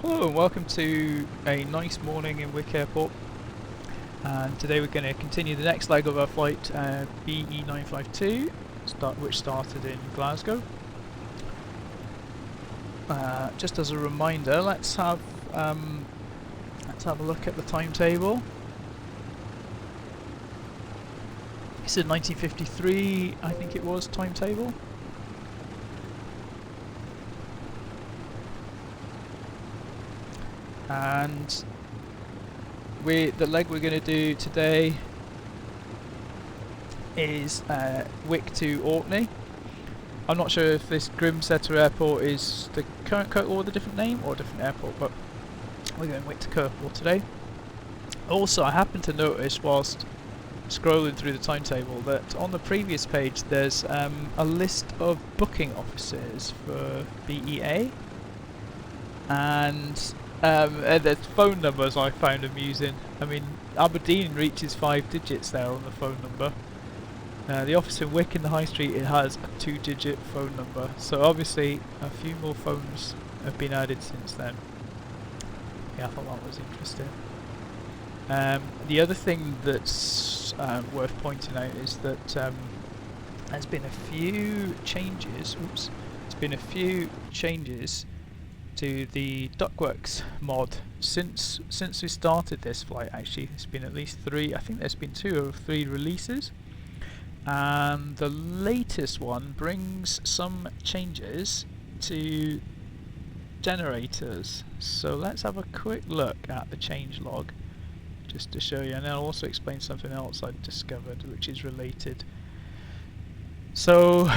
Hello and welcome to a nice morning in Wick Airport, and today we're going to continue the next leg of our flight, BE952, which started in Glasgow. Just as a reminder, let's have a look at the timetable. It's a 1953, I think it was, timetable. And the leg we're going to do today is Wick to Orkney. I'm not sure if this Grimsetter airport is the current Kirkwall with a different name or a different airport, but we're going Wick to Kirkwall today. Also, I happened to notice whilst scrolling through the timetable that on the previous page there's a list of booking offices for BEA, and the phone numbers I found amusing. I mean, Aberdeen reaches 5 digits there on the phone number. The office in Wick in the High Street, it has a 2-digit phone number. So obviously a few more phones have been added since then. Yeah, I thought that was interesting. The other thing that's worth pointing out is that there's been a few changes. Oops, there's been a few changes to the Ductworks mod since we started this flight. Actually, there's been at least 3. I think there's been 2 or 3 releases, and the latest one brings some changes to generators. So let's have a quick look at the change log just to show you, and then I'll also explain something else I've discovered which is related. So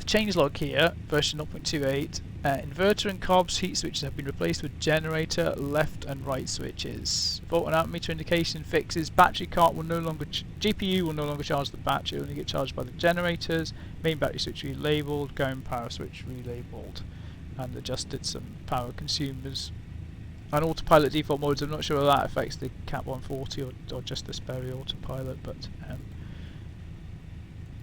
changelog here, version 0.28, inverter and carbs heat switches have been replaced with generator left and right switches. Volt and ammeter indication fixes. Battery cart will no longer GPU will no longer charge the battery, only get charged by the generators. Main battery switch relabeled, ground power switch relabeled, and adjusted some power consumers. And autopilot default modes, I'm not sure if that affects the Cat 140 or just the Sperry autopilot, but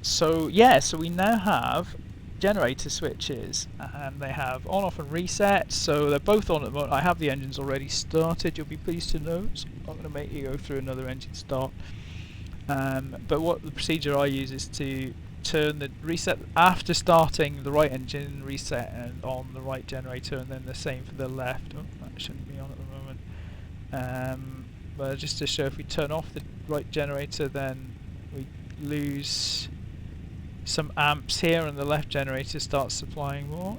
so yeah, so we now have generator switches, and they have on, off and reset, so they're both on at the moment. I have the engines already started, you'll be pleased to know, so I'm not going to make you go through another engine start. But what the procedure I use is to turn the reset after starting the right engine, reset and on the right generator, and then the same for the left. Oh, that shouldn't be on at the moment. But just to show, if we turn off the right generator, then we lose some amps here, and the left generator starts supplying more.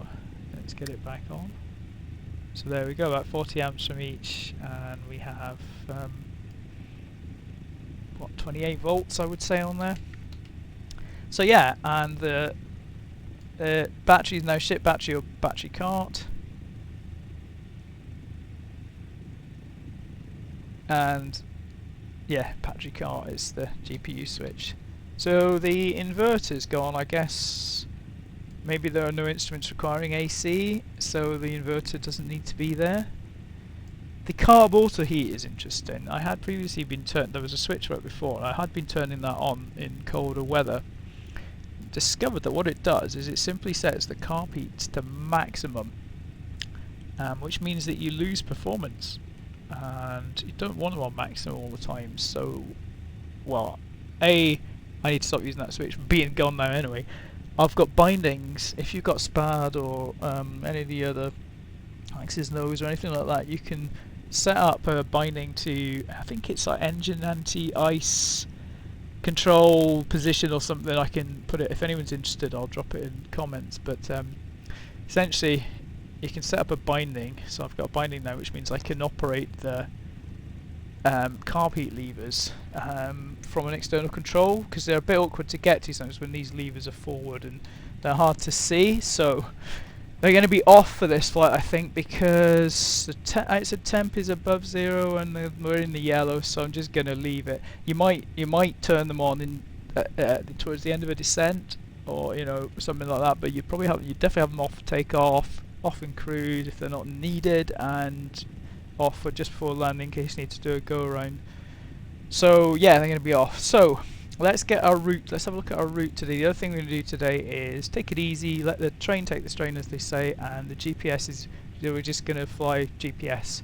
Let's get it back on. So there we go, about 40 amps from each, and we have what, 28 volts I would say on there. So yeah, and the battery is now ship battery or battery cart, and yeah, battery cart is the GPU switch. So the inverters go on, I guess maybe there are no instruments requiring AC, so the inverter doesn't need to be there. The carb auto heat is interesting. I had previously been there was a switch right before, and I had been turning that on in colder weather. Discovered that what it does is it simply sets the carb heat to maximum, which means that you lose performance, and you don't want them on maximum all the time. So, well, I need to stop using that switch, being gone now anyway. I've got bindings. If you've got SPAD or any of the other Axis Nose or anything like that, you can set up a binding to, I think it's like engine anti-ice control position or something. I can put it, if anyone's interested, I'll drop it in comments. But essentially, you can set up a binding. So I've got a binding now, which means I can operate the carb heat levers from an external control, because they're a bit awkward to get to sometimes when these levers are forward and they're hard to see. So they're going to be off for this flight, I think, because the temp is above 0 and we're in the yellow. So I'm just going to leave it. You might turn them on in towards the end of a descent, or something like that. But you definitely have them off takeoff, off in cruise if they're not needed, and off for just before landing in case you need to do a go around. So yeah, they're going to be off. So let's get our route. Let's have a look at our route today. The other thing we're going to do today is take it easy, let the train take the strain, as they say, and the GPS is, we're just going to fly GPS.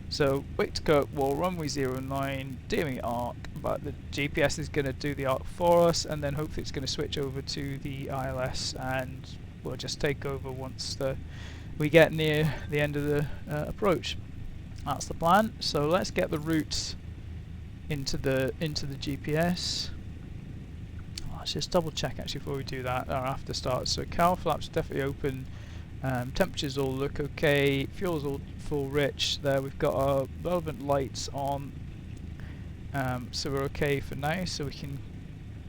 So Wick to Kirkwall, runway 09, doing arc, but the GPS is going to do the arc for us, and then hopefully it's going to switch over to the ILS, and we'll just take over once we get near the end of the approach. That's the plan. So let's get the route into the GPS. Let's just double check actually before we do that, or after start. So cowl flaps definitely open. Temperatures all look okay. Fuel's all full rich. There we've got our relevant lights on. So we're okay for now. So we can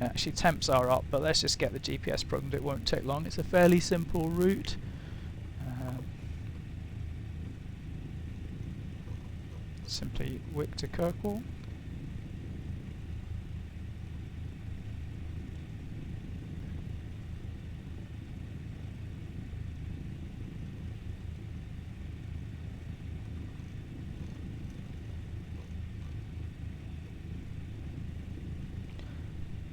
actually temps are up, but let's just get the GPS programmed. It won't take long. It's a fairly simple route. Simply Wick to Kirkwall.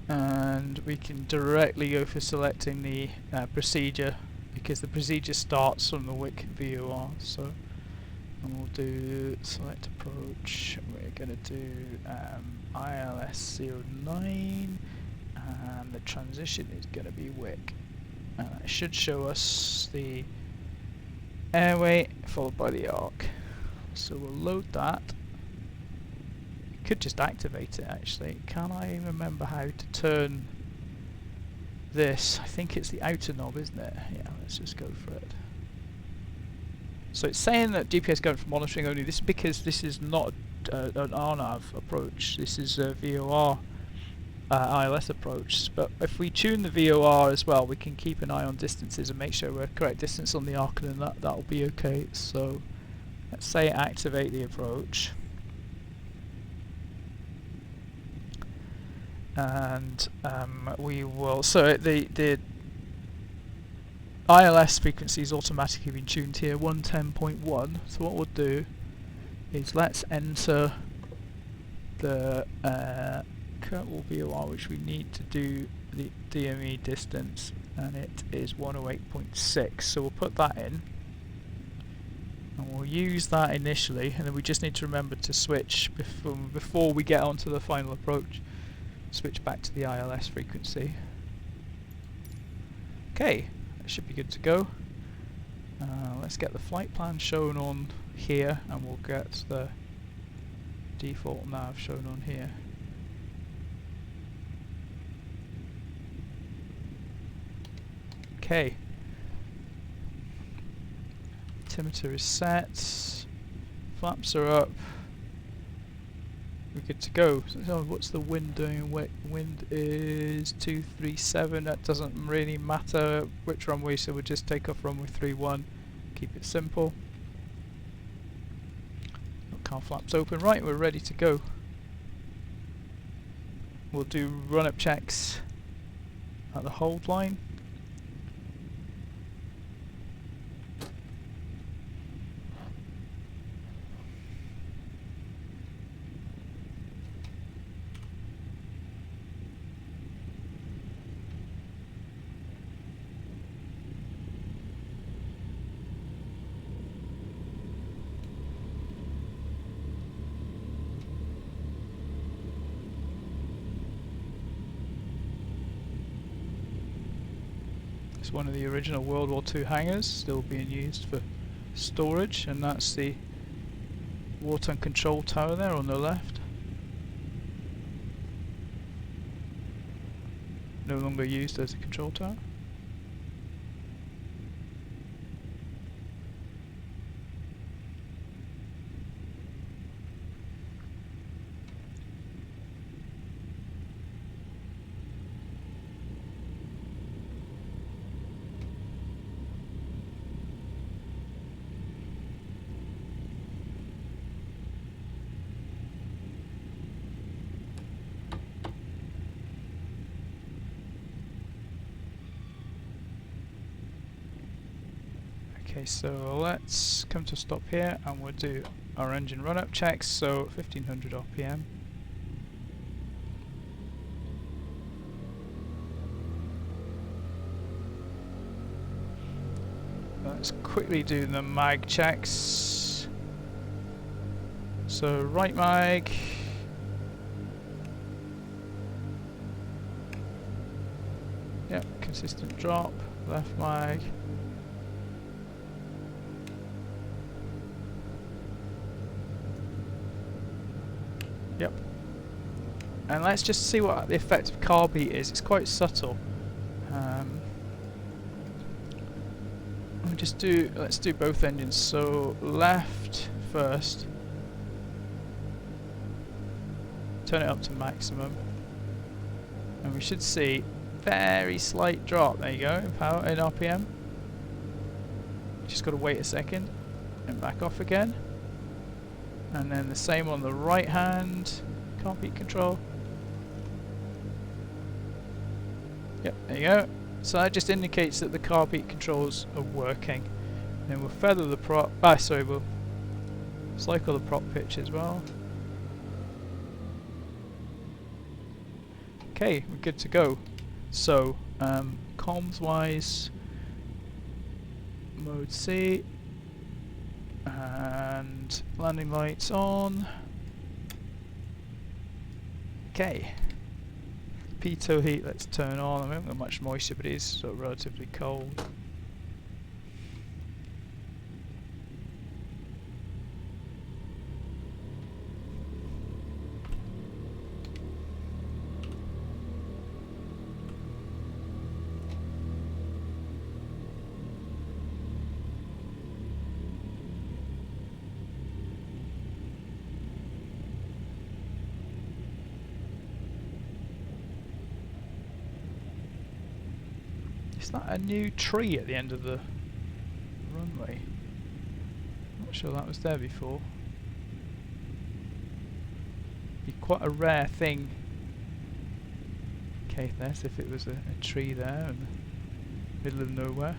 And we can directly go for selecting the procedure, because the procedure starts from the Wick VOR. So, and we'll do select approach. We're going to do ILS 09, and the transition is going to be Wick. And it should show us the airway followed by the arc. So we'll load that. Could just activate it actually. Can I remember how to turn this? I think it's the outer knob, isn't it? Yeah, let's just go for it. So it's saying that GPS going for monitoring only. This is because this is not an RNAV approach. This is a VOR ILS approach. But if we tune the VOR as well, we can keep an eye on distances and make sure we're correct distance on the arc, and then that'll be okay. So let's say activate the approach. And we will, so the ILS frequency is automatically been tuned here, 110.1. So what we'll do is let's enter the Kirkwall VOR, which we need to do the DME distance, and it is 108.6. So we'll put that in, and we'll use that initially, and then we just need to remember to switch before we get onto the final approach. Switch back to the ILS frequency. Okay, that should be good to go. Let's get the flight plan shown on here, and we'll get the default nav shown on here. Okay. Altimeter is set. Flaps are up. We're good to go. So what's the wind doing? Wind is 237. That doesn't really matter which runway, so we'll just take off runway 31. Keep it simple. Car flaps open. Right, we're ready to go. We'll do run-up checks at the hold line. It's one of the original World War II hangars, still being used for storage, and that's the wartime control tower there on the left. No longer used as a control tower. Okay, so let's come to a stop here, and we'll do our engine run-up checks. So 1500 RPM. Let's quickly do the mag checks. So right mag. Yep, consistent drop. Left mag. Yep. And let's just see what the effect of carb heat is. It's quite subtle. Let's do both engines. So left first. Turn it up to maximum. And we should see very slight drop. There you go, in power, in RPM. Just got to wait a second and back off again. And then the same on the right hand. Carb heat control. Yep, there you go. So that just indicates that the carb heat controls are working. And then we'll feather the prop. We'll cycle the prop pitch as well. Okay, we're good to go. So, comms wise, mode C, and landing lights on. Okay. Pitot heat, let's turn on. We haven't got much moisture, but it is sort of relatively cold. Is that a new tree at the end of the runway? Not sure that was there before. Be quite a rare thing. Okay, there's if it was a tree there in the middle of nowhere.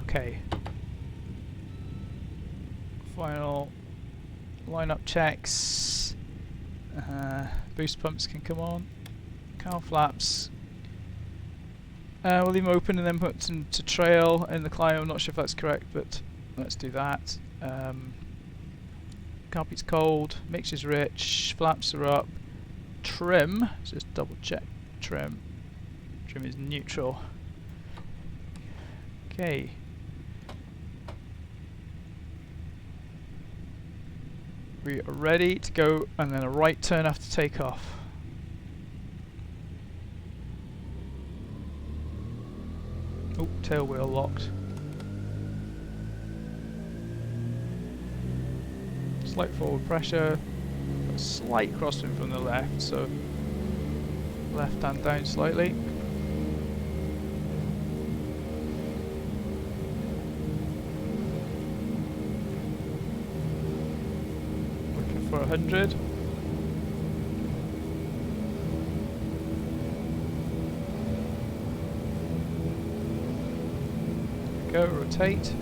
Okay. Final lineup checks. Boost pumps can come on. Cowl flaps. We'll leave them open and then put them to trail in the climb. I'm not sure if that's correct, but let's do that. Carpet's cold. Mixture's rich. Flaps are up. Trim. Let's just double check. Trim. Trim is neutral. Okay. We are ready to go, and then a right turn after takeoff. Oh, tail wheel locked. Slight forward pressure, a slight crosswind from the left, so left hand down slightly. For 100. Go, rotate.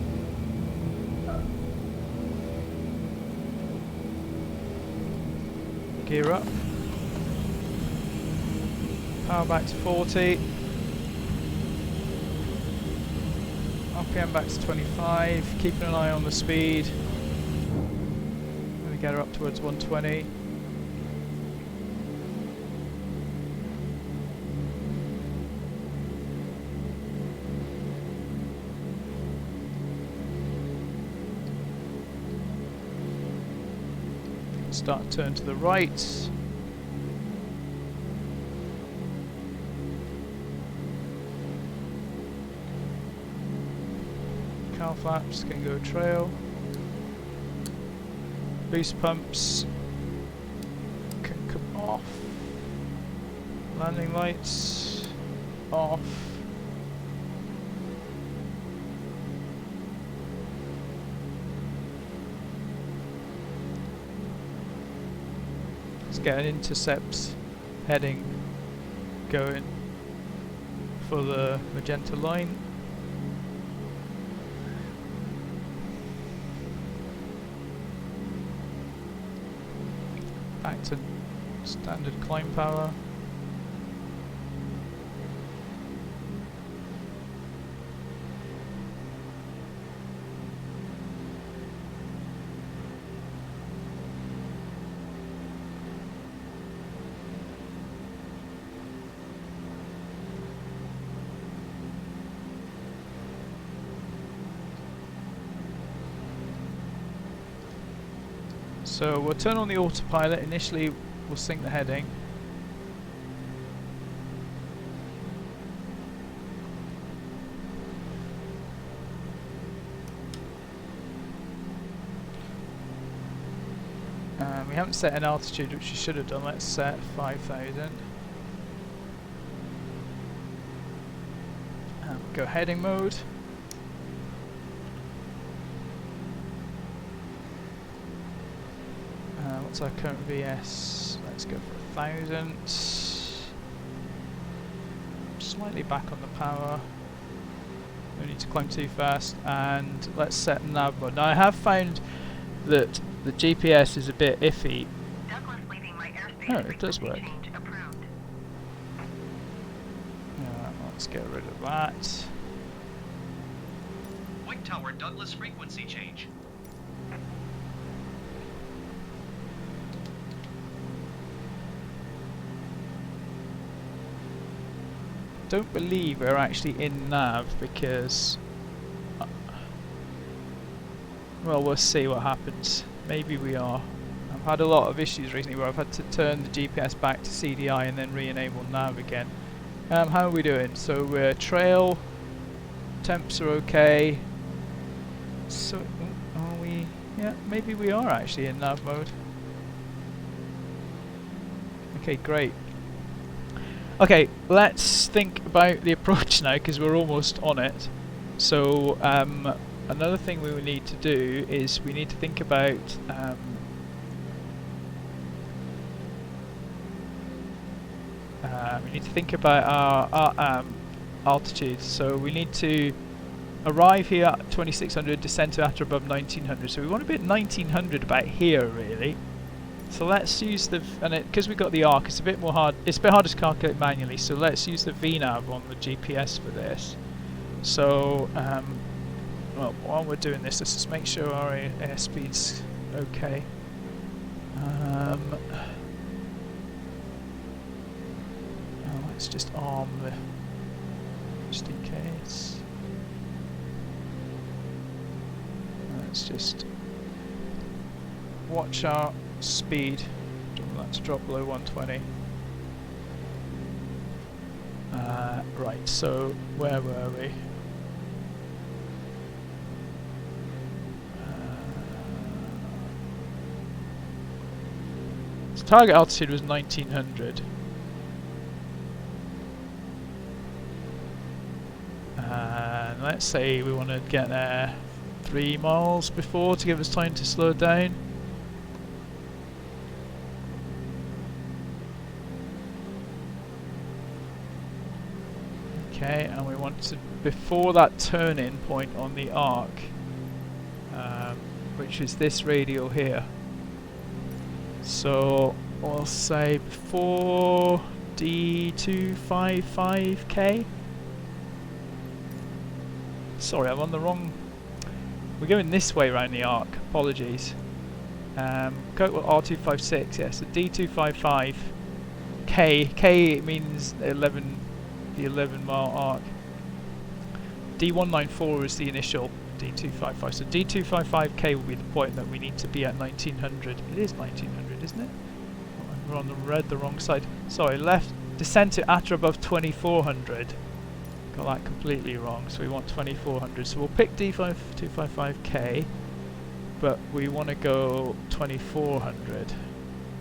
Gear up. Power back to 40. RPM back to 25. Keeping an eye on the speed. Get her up towards 120. Start to turn to the right. Cowl flaps can go trail. Boost pumps can come off. Landing lights off. Let's get an intercept heading going for the magenta line. Back to standard climb power. So we'll turn on the autopilot. Initially we'll sync the heading. We haven't set an altitude, which we should have done. Let's set 5,000. Go heading mode. What's our current VS? Let's go for 1,000. Slightly back on the power. No need to climb too fast. And let's set nav mode. Now I have found that the GPS is a bit iffy. Oh, it does work. Let's get rid of that. Wick Tower Douglas frequency change. Don't believe we're actually in nav because well, we'll see what happens. Maybe we are. I've had a lot of issues recently where I've had to turn the GPS back to CDI and then re-enable nav again. How are we doing? So we're trail, temps are okay. So are we? Yeah, maybe we are actually in nav mode. Okay, great. Okay, let's think about the approach now because we're almost on it. So another thing we will need to do is we need to think about our altitude. So we need to arrive here at 2600, descend to at or above 1900. So we want to be at 1900 about here really. So let's use the, because we've got the arc, it's a bit more hard, it's a bit harder to calculate manually, so let's use the VNav on the GPS for this. So, well, while we're doing this, let's just make sure our airspeed's okay. Let's just arm the, just in case. Let's just watch our speed. Don't want that to drop below 120. Right, so where were we? So target altitude was 1900. And let's say we want to get there 3 miles before to give us time to slow down. Okay, and we want to, before that turn-in point on the arc, which is this radial here. So we'll say before D255K. Sorry, I'm on the wrong. We're going this way around the arc. Apologies. Kirkwall R256. Yes, so D255K. K means 11. The 11-mile arc. D194 is the initial D255. So D255K will be the point that we need to be at 1900. It is 1900, isn't it? Oh, we're on the wrong side. Sorry, left. Descent to at or above 2400. Got that completely wrong. So we want 2400. So we'll pick D255K, but we want to go 2400.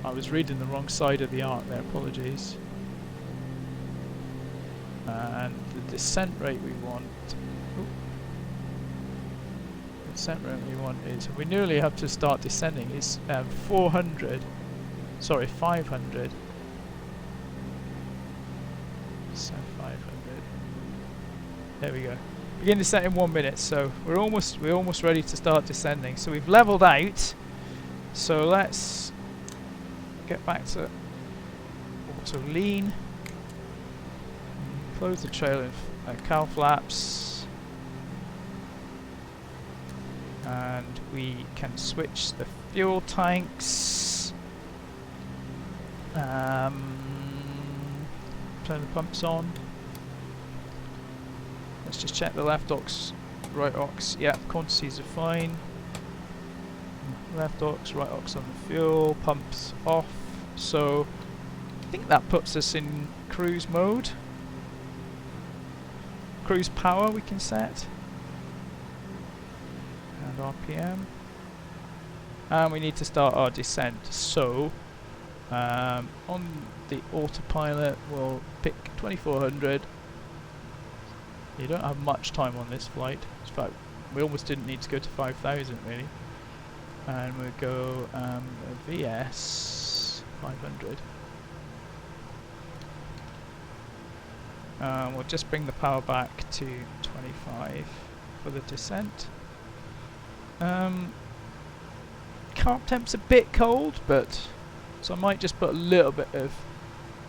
I was reading the wrong side of the arc there. Apologies. And the descent rate we want, is, we nearly have to start descending, is 400. Sorry, 500. So 500. There we go. Begin descent in 1 minute. So we're almost ready to start descending. So we've leveled out. So let's get back to auto lean. Close the trailer and cowl flaps. And we can switch the fuel tanks. Turn the pumps on. Let's just check the left ox, right ox. Yeah, quantities are fine. Left ox, right ox on the fuel, pumps off. So I think that puts us in cruise mode. Cruise power we can set. And RPM. And we need to start our descent. So on the autopilot we'll pick 2400. You don't have much time on this flight. In fact, we almost didn't need to go to 5000 really. And we'll go VS 500. We'll just bring the power back to 25 for the descent. Carb temp's a bit cold, but so I might just put a little bit of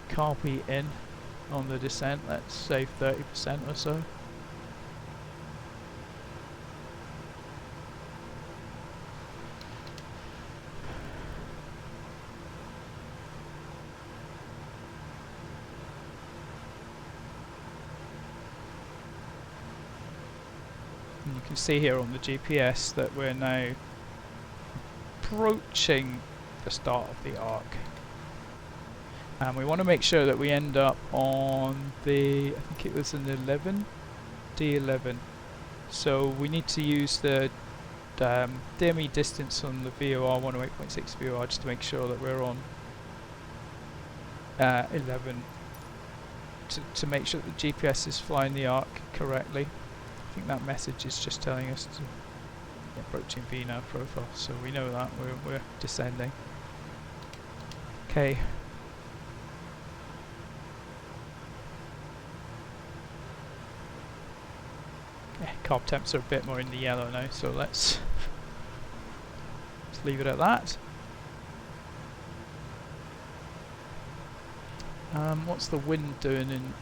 carb heat in on the descent. Let's save 30% or so. And you can see here on the GPS that we're now approaching the start of the arc. And we want to make sure that we end up on the, I think it was an 11, D11. So we need to use the DME distance on the VOR 108.6 VOR just to make sure that we're on 11 to make sure that the GPS is flying the arc correctly. I think that message is just telling us to approaching VNAV profile, so we know that we're descending. Okay. Yeah, carb temps are a bit more in the yellow now, so let's leave it at that. What's the wind doing in?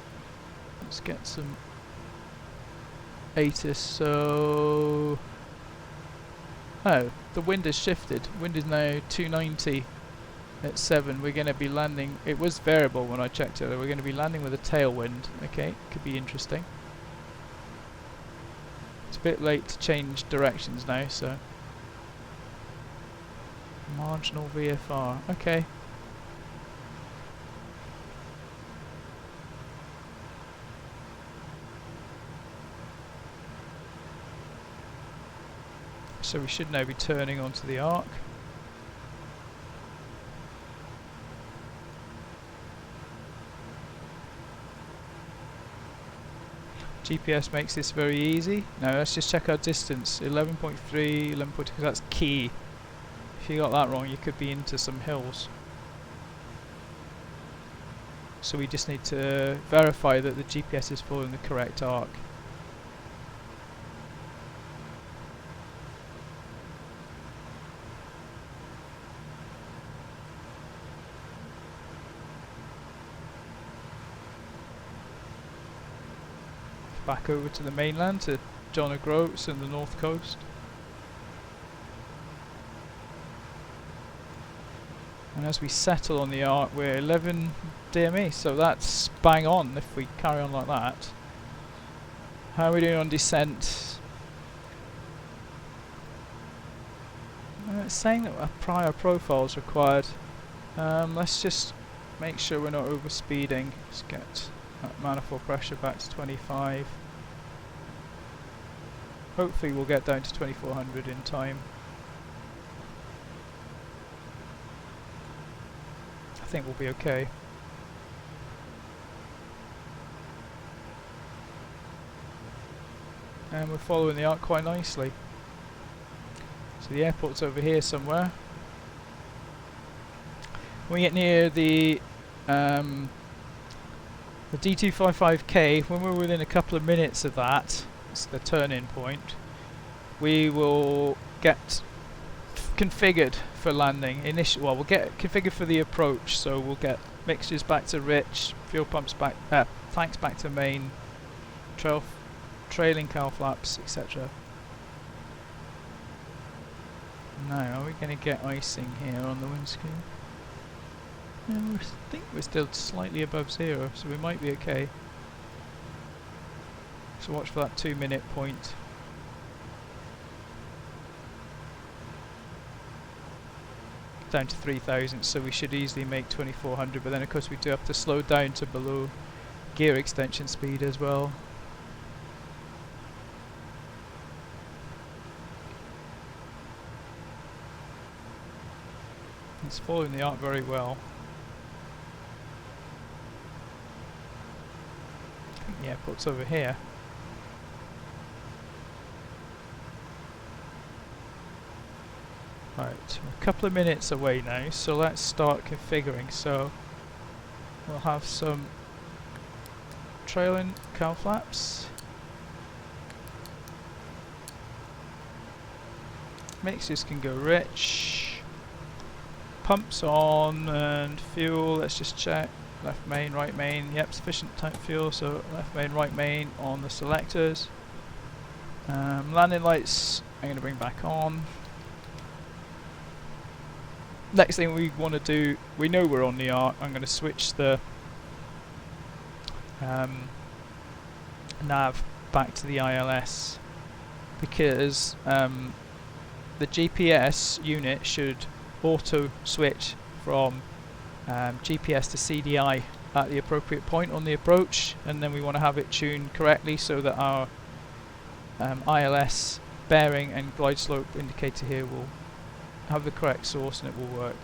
Let's get some ATIS. So, oh, the wind has shifted. Wind is now 290 at 7. We're going to be landing. It was variable when I checked it. We're going to be landing with a tailwind. Okay, could be interesting. It's a bit late to change directions now, so marginal VFR. Okay. So we should now be turning onto the arc. GPS makes this very easy. Now let's just check our distance. 11.3, 11.2, because that's key. If you got that wrong, you could be into some hills. So we just need to verify that the GPS is following the correct arc. Back over to the mainland, to John O'Groats and the north coast. And as we settle on the arc, we're 11 DME, so that's bang on if we carry on like that. How are we doing on descent? It's saying that a prior profile is required. Let's just make sure we're not over speeding. Let's get that manifold pressure back to 25. Hopefully we'll get down to 2400 in time. I think we'll be okay. And we're following the arc quite nicely. So the airport's over here somewhere. When we get near the D255K, when we're within a couple of minutes of that, it's the turn-in point, we will get configured for landing. Well, we'll get configured for the approach, so we'll get mixtures back to rich, fuel pumps back, tanks back to main, trailing cowl flaps, etc. Now, are we going to get icing here on the windscreen? No, I think we're still slightly above 0, so we might be okay. So watch for that 2-minute point. Down to 3,000, so we should easily make 2,400, but then of course we do have to slow down to below gear extension speed as well. It's following the arc very well. I think the airport's over here. Right, we're a couple of minutes away now, so let's start configuring. So we'll have some trailing cowl flaps. Mixers can go rich. Pumps on and fuel, let's just check. Left main, right main, yep, sufficient type fuel, so left main, right main on the selectors. Landing lights I'm going to bring back on. Next thing we want to do, we know we're on the arc, I'm going to switch the nav back to the ILS, because the GPS unit should auto switch from GPS to CDI at the appropriate point on the approach, and then we want to have it tuned correctly so that our ILS bearing and glide slope indicator here will have the correct source and it will work.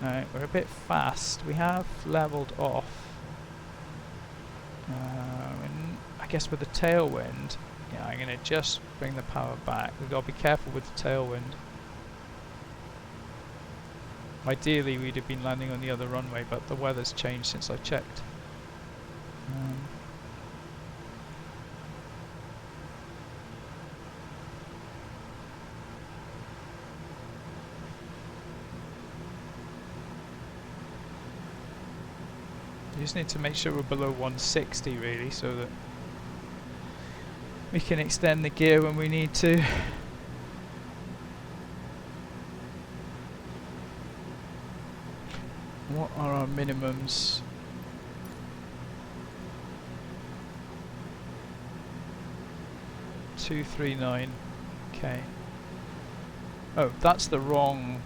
Alright, we're a bit fast. We have leveled off. And I guess with the tailwind, yeah, I'm going to just bring the power back. We've got to be careful with the tailwind. Ideally we'd have been landing on the other runway, but the weather's changed since I checked. You just need to make sure we're below 160 really, so that we can extend the gear when we need to. What are our minimums? $239. Okay. Oh, that's the wrong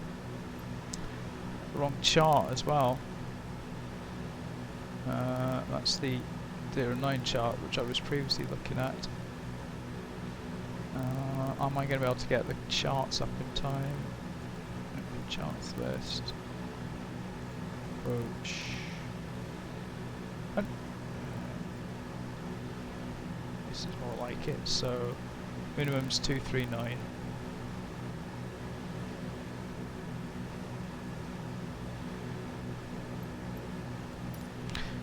chart as well. That's the 09 chart which I was previously looking at. Am I going to be able to get the charts up in time? Open charts list. Approach. This is more like it, so minimum's 239.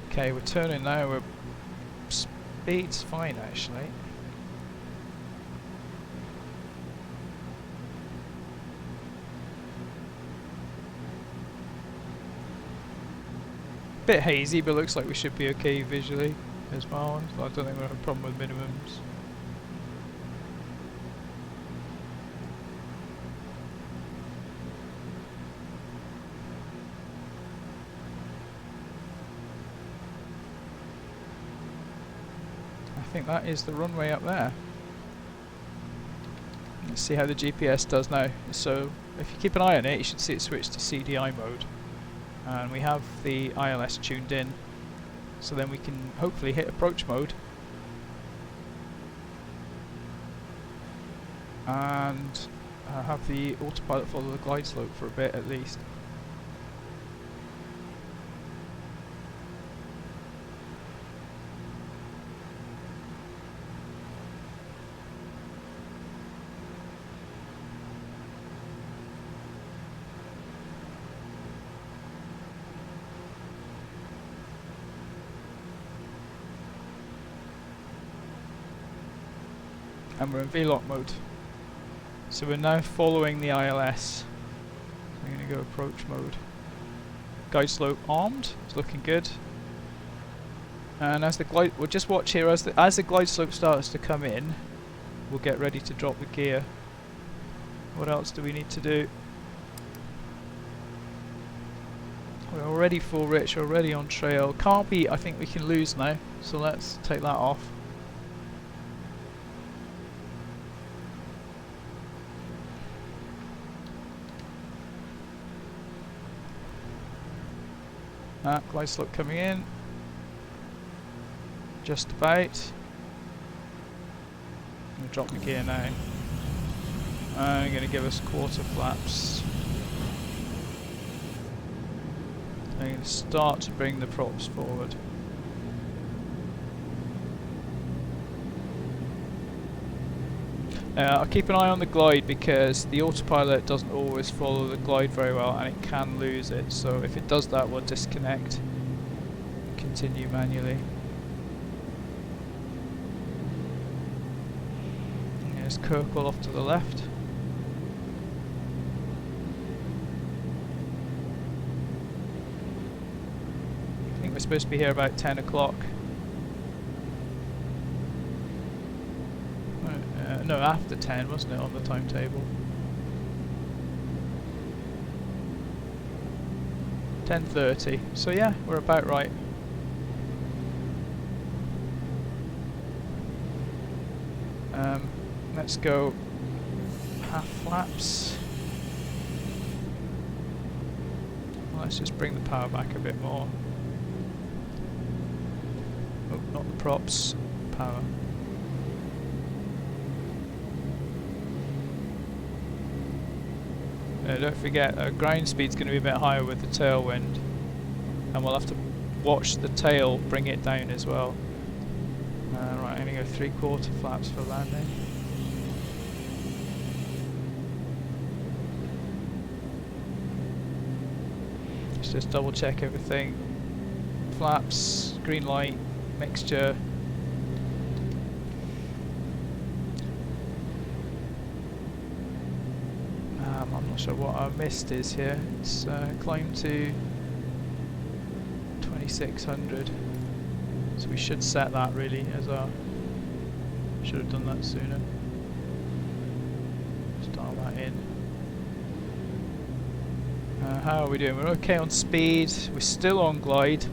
Okay, we're turning now, we're speed's fine actually. Bit hazy, but looks like we should be okay visually as well. So I don't think we'll have a problem with minimums. I think that is the runway up there. Let's see how the GPS does now. So if you keep an eye on it, you should see it switch to CDI mode. And we have the ILS tuned in, so then we can hopefully hit approach mode and have the autopilot follow the glide slope for a bit at least. And we're in V-lock mode. So we're now following the ILS. I'm going to go approach mode. Guide slope armed, it's looking good. And as the glide, we'll just watch here as the glide slope starts to come in, we'll get ready to drop the gear. What else do we need to do? We're already full rich, already on trail. Can't be, I think we can lose now, so let's take that off. Glide slope coming in. Just about. I'm going to drop the gear now. I'm going to give us quarter flaps. I'm going to start to bring the props forward. I'll keep an eye on the glide because the autopilot doesn't always follow the glide very well and it can lose it. So if it does that, we'll disconnect. Continue manually. There's Kirkwall off to the left. I think we're supposed to be here about 10 o'clock. No, after 10, wasn't it, on the timetable? 10:30. So yeah, we're about right. Let's go half flaps. Let's just bring the power back a bit more. Oh, not the props, power. Don't forget, ground speed's going to be a bit higher with the tailwind, and we'll have to watch the tail bring it down as well. Right, I'm going to go 3/4 flaps for landing. Let's just double check everything. Flaps, green light, mixture. I'm not sure what our mist is here. It's climbed to 2600. So we should set that really as our... Should have done that sooner. Start that in. How are we doing? We're okay on speed. We're still on glide.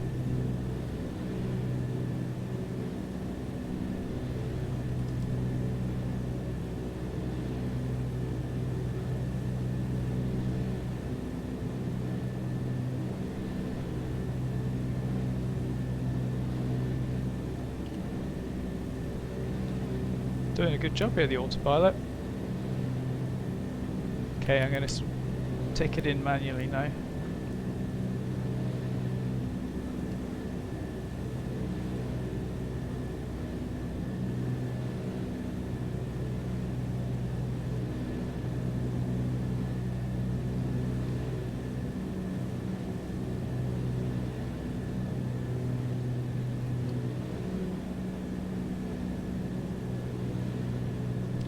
Doing a good job here, the autopilot. Okay, I'm going to take it in manually now.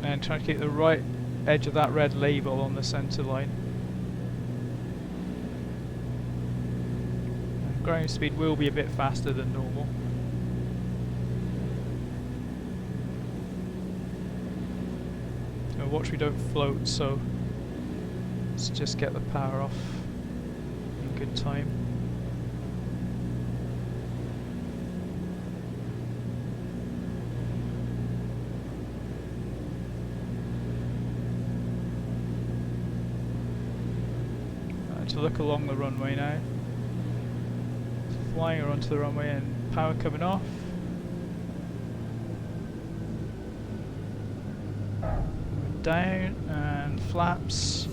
And try to keep the right edge of that red label on the centre line. And ground speed will be a bit faster than normal. And watch we don't float, so let's just get the power off in good time. To look along the runway now. Flying her onto the runway and power coming off. Down and flaps.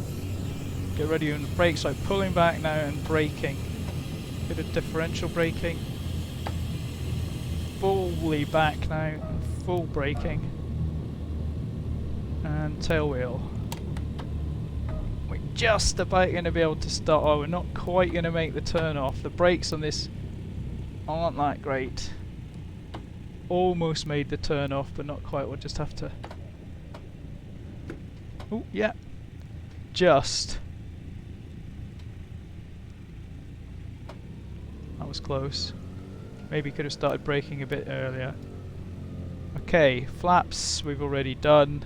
Get ready on the brakes, like pulling back now and braking. Bit of differential braking. Fully back now, full braking. And tail wheel. Just about going to be able to start. Oh, we're not quite going to make the turn off. The brakes on this aren't that great. Almost made the turn off, but not quite. We'll just have to Oh, yeah. Just. That was close. Maybe could have started braking a bit earlier. Okay, flaps we've already done.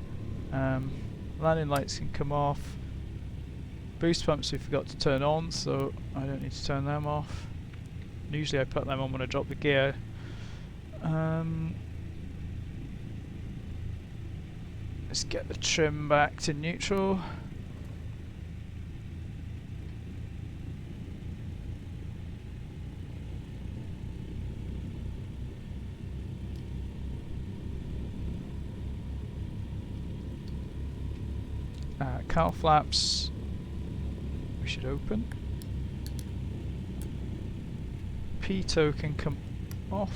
Landing lights can come off. Boost pumps we forgot to turn on, so I don't need to turn them off. Usually I put them on when I drop the gear. Let's get the trim back to neutral. Cowl flaps we should open. Pitot can come off.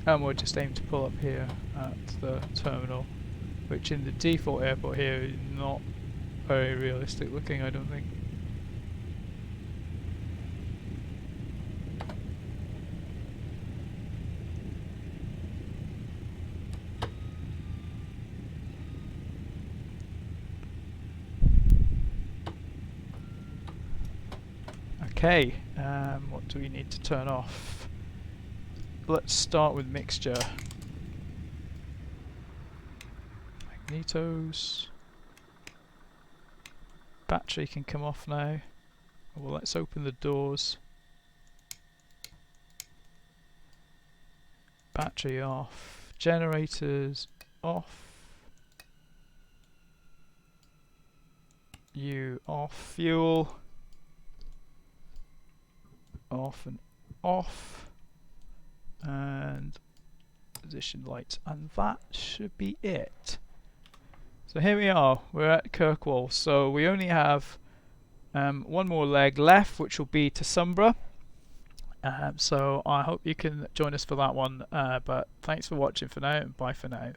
And we'll just aim to pull up here at the terminal, which in the default airport here is not very realistic looking, I don't think. Okay, what do we need to turn off? Let's start with mixture. Magnetos. Battery can come off now. Well, let's open the doors. Battery off. Generators off. You off. Fuel off and off. And position lights, and that should be it. So here we are, we're at Kirkwall, so we only have one more leg left, which will be to Sombra. So I hope you can join us for that one, but thanks for watching for now, and bye for now.